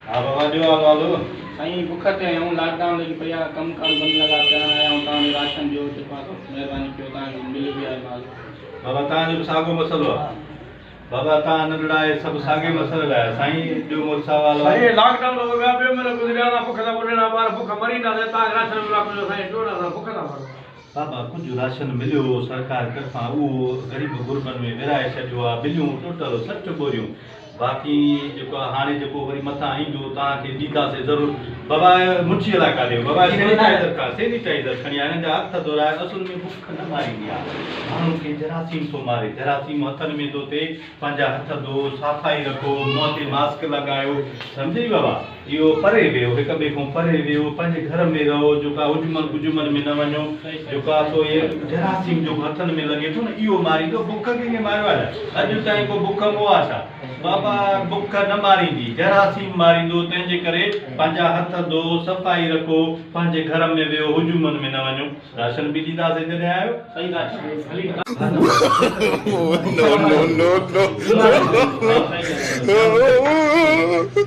हाँ बाबा जो हाल वालो साईं बुख ते आहियूं लॉकडाउन लॻी पई आहे कमु कार बंदि लॻा पिया आहियूं तव्हां राशन ॾियो जेको आहे महिरबानी कयो तव्हांखे मिली बि आहे माल बाबा तव्हांजो बि साॻियो मसइलो आहे बाबा तव्हां नंढड़ा आहे सभु साॻे मसइले लाइ आहे। साईं जो मुड़ुसु वालो साईं लॉकडाउन हो गया बे मेरे गुजरिया था भुख था मरना बार भुख मरी ना था राशन मिला कुछ साईं टोड़ा था भुख था मरो बाबा कुझु राशन मिलियो सरकार तरफ़ां उहो ग़रीब गुरबनि में विराए छॾियो आहे बिलियूं टोटल 60 बोरियूं बाक़ी जेको आहे हाणे जेको वरी मथां ईंदो तव्हांखे ॾींदासीं ज़रूरु बाबा मुंशीअ लाइ काॾे बाबा सैनिटाइज़र खणी आया हिननि जा हथ धोराए असुल में बुख न मारींदी आहे माण्हू खे जरासीम थो मारे जरासीम हथनि में थो थिए पंहिंजा हथ धो सफ़ाई रखो मुंहं ते मास्क लॻायो सम्झी बाबा इहो परे वियो हिक ॿिए खां परे वियो पंहिंजे घर में रहो जेको आहे उजमन गुजमन में न वञो जेको आहे सो इहे जरासीम जेको हथनि में लॻे थो न इहो मारींदो बुख कंहिंखे मारियो आहे अॼु ताईं को बुख मो आहे छा बाबा बुख न मारींदी जरासीम मारींदो तंहिंजे करे पंहिंजा हथ धो सफ़ाई रखो पंहिंजे घर में वियो हुजूमन में न वञो राशन बि ॾींदासीं जॾहिं आयो सही ॻाल्हि no, no, no, no.